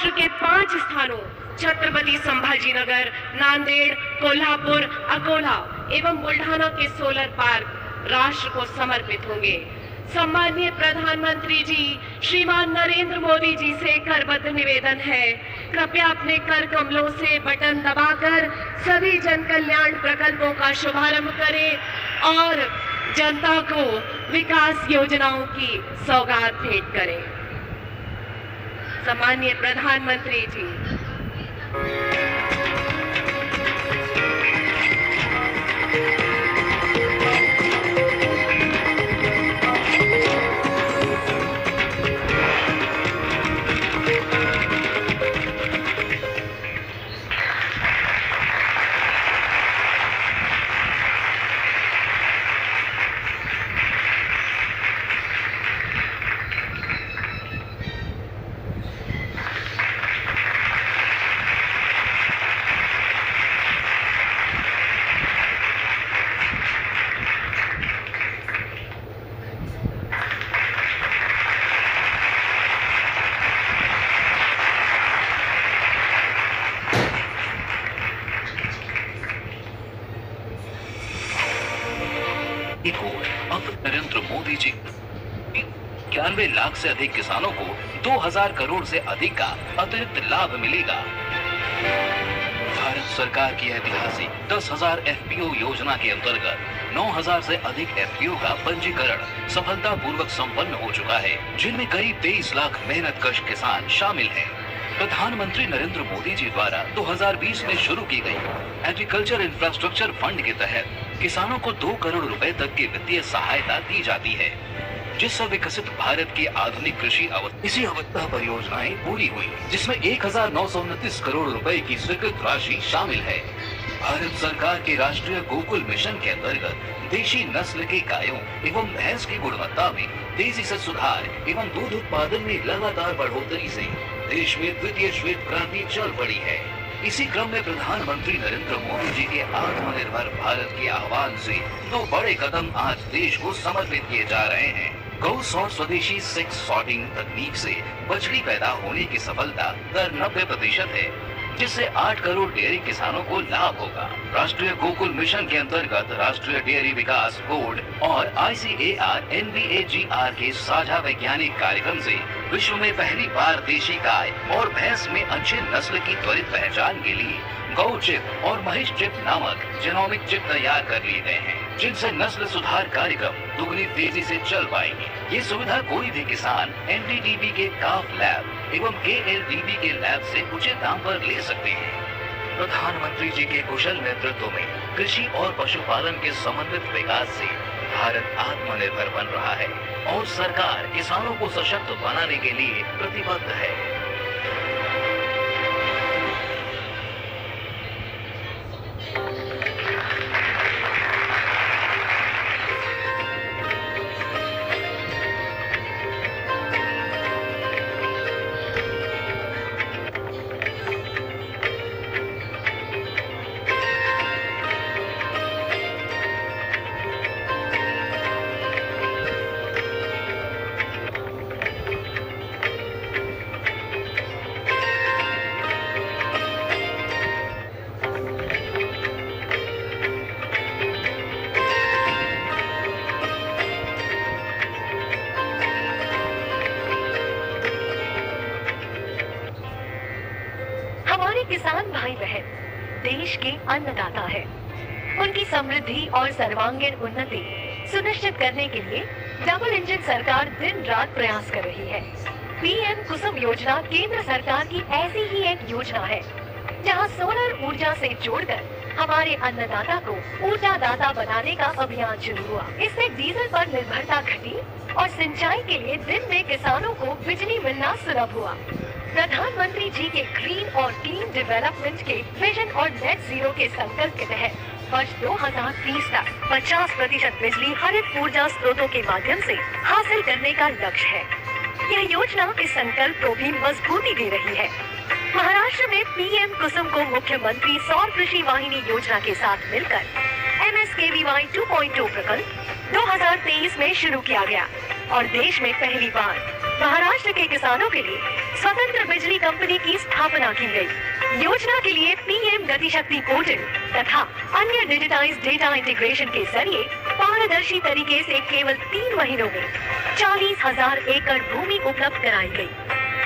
महाराष्ट्र के 5 स्थानों छत्रपति संभाजीनगर, नांदेड़, कोल्हापुर, अकोला एवं बुल्ढाना के सोलर पार्क राष्ट्र को समर्पित होंगे। सम्माननीय प्रधानमंत्री जी श्रीमान नरेंद्र मोदी जी से करबद्ध निवेदन है, कृपया अपने कर कमलों से बटन दबाकर सभी जन कल्याण प्रकल्पों का शुभारंभ करें और जनता को विकास योजनाओं की सौगात भेंट करें। सम्माननीय प्रधानमंत्री जी। अब नरेंद्र मोदी जी 91 लाख से अधिक किसानों को 2000 करोड़ से अधिक का अतिरिक्त लाभ मिलेगा। भारत सरकार की ऐतिहासिक 10,000 FPO योजना के अंतर्गत 9,000 से अधिक FPO का पंजीकरण सफलतापूर्वक संपन्न हो चुका है, जिनमें करीब 23 लाख मेहनतकश किसान शामिल हैं। प्रधानमंत्री नरेंद्र मोदी जी द्वारा 2020 में शुरू की गई एग्रीकल्चर इंफ्रास्ट्रक्चर फंड के तहत किसानों को 2 करोड़ रुपए तक की वित्तीय सहायता दी जाती है, जिससे विकसित भारत की आधुनिक कृषि इसी अवस्था परियोजनाएं पूरी हुई, जिसमें 1929 करोड़ रुपए की स्वीकृत राशि शामिल है। भारत सरकार के राष्ट्रीय गोकुल मिशन के अंतर्गत देशी नस्ल के गायों एवं भैंस की गुणवत्ता में तेजी से सुधार एवं दूध उत्पादन में लगातार बढ़ोतरी से देश में द्वितीय श्वेत क्रांति चल पड़ी है। इसी क्रम में प्रधानमंत्री नरेंद्र मोदी जी के आत्मनिर्भर भारत के आह्वान से 2 बड़े कदम आज देश को समर्पित किए जा रहे हैं। गौ सॉर्ट स्वदेशी 6 सॉर्टिंग तकनीक से बछड़ी पैदा होने की सफलता दर 90% है, जिससे 8 करोड़ डेयरी किसानों को लाभ होगा। राष्ट्रीय गोकुल मिशन के अंतर्गत राष्ट्रीय डेयरी विकास बोर्ड और ICAR NBAGR के साझा वैज्ञानिक कार्यक्रम से विश्व में पहली बार देशी गाय और भैंस में अच्छी नस्ल की त्वरित पहचान के लिए गौ चिप और महिष चिप नामक जेनोमिक चिप तैयार कर लिए गए हैं, जिनसे नस्ल सुधार कार्यक्रम दुगनी तेजी से चल पाएंगे। ये सुविधा कोई भी किसान NDDB के काफ लैब एवं KLDB के लैब से उचित दाम पर ले सकते हैं। प्रधानमंत्री जी के कुशल नेतृत्व में कृषि और पशुपालन के समन्वित विकास से भारत आत्मनिर्भर बन रहा है और सरकार किसानों को सशक्त बनाने के लिए प्रतिबद्ध है। किसान भाई बहन देश के अन्नदाता है। उनकी समृद्धि और सर्वांगीण उन्नति सुनिश्चित करने के लिए डबल इंजन सरकार दिन रात प्रयास कर रही है। PM कुसुम योजना केंद्र सरकार की ऐसी ही एक योजना है, जहां सोलर ऊर्जा से जोड़कर हमारे अन्नदाता को ऊर्जा दाता बनाने का अभियान शुरू हुआ। इससे डीजल पर निर्भरता घटी और सिंचाई के लिए दिन में किसानों को बिजली मिलना सुलभ हुआ। प्रधानमंत्री जी के ग्रीन और क्लीन डेवलपमेंट के विजन और नेट जीरो के संकल्प के तहत वर्ष 2030 तक 50% बिजली हरित ऊर्जा स्रोतों के माध्यम से हासिल करने का लक्ष्य है। यह योजना इस संकल्प को भी मजबूती दे रही है। महाराष्ट्र में PM कुसुम को मुख्यमंत्री सौर कृषि वाहिनी योजना के साथ मिलकर MSKVY 2.2 प्रकल्प 2023 में शुरू किया गया और देश में पहली बार महाराष्ट्र के किसानों के लिए स्वतंत्र बिजली कंपनी की स्थापना की गई। योजना के लिए पीएम गति शक्ति पोर्टल तथा अन्य डिजिटाइज्ड डेटा इंटीग्रेशन के जरिए पारदर्शी तरीके से केवल 3 महीनों में 40,000 एकड़ भूमि उपलब्ध कराई गई।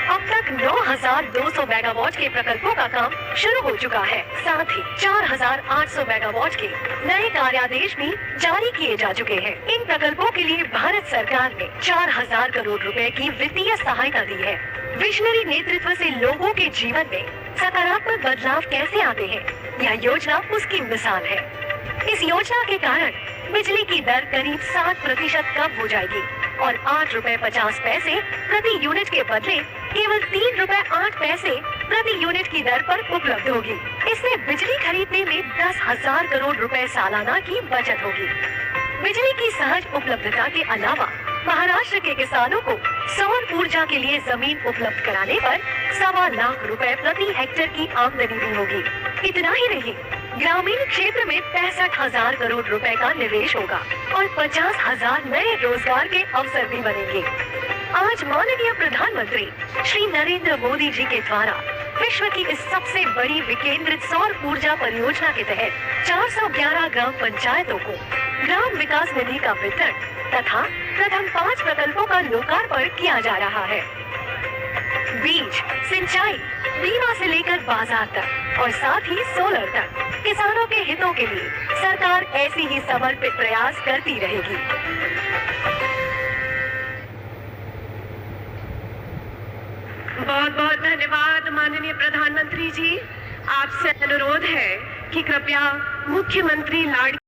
अब तक 9,200 मेगावाट के प्रकल्पों का काम शुरू हो चुका है। साथ ही 4,800 मेगावाट के नए कार्यादेश भी जारी किए जा चुके हैं। इन प्रकल्पों के लिए भारत सरकार ने 4,000 करोड़ रुपए की वित्तीय सहायता दी है। विजनरी नेतृत्व से लोगों के जीवन में सकारात्मक बदलाव कैसे आते हैं, यह योजना उसकी मिसाल है। इस योजना के कारण बिजली की दर करीब 7% कम हो जाएगी और 8 रुपए 50 पैसे प्रति यूनिट के बदले केवल 3 रुपए 8 पैसे प्रति यूनिट की दर पर उपलब्ध होगी। इससे बिजली खरीदने में 10,000 करोड़ रुपए सालाना की बचत होगी। बिजली की सहज उपलब्धता के अलावा महाराष्ट्र के किसानों को सौर ऊर्जा के लिए जमीन उपलब्ध कराने पर 1.25 लाख रुपए प्रति हेक्टेयर की आमदनी भी होगी। इतना ही नहीं, ग्रामीण क्षेत्र में 65,000 करोड़ रुपए का निवेश होगा और 50,000 नए रोजगार के अवसर भी बनेंगे। आज माननीय प्रधानमंत्री श्री नरेंद्र मोदी जी के द्वारा विश्व की इस सबसे बड़ी विकेंद्रित सौर ऊर्जा परियोजना के तहत 411 ग्राम पंचायतों को ग्राम विकास निधि का वितरण तथा प्रथम 5 प्रकल्पों का लोकार्पण किया जा रहा है। बीज, सिंचाई, बीमा से लेकर बाजार तक और साथ ही सोलर तक किसानों के हितों के लिए सरकार ऐसी ही समर्पित प्रयास करती रहेगी। बहुत बहुत धन्यवाद माननीय प्रधानमंत्री जी। आपसे अनुरोध है कि कृपया मुख्यमंत्री लाड़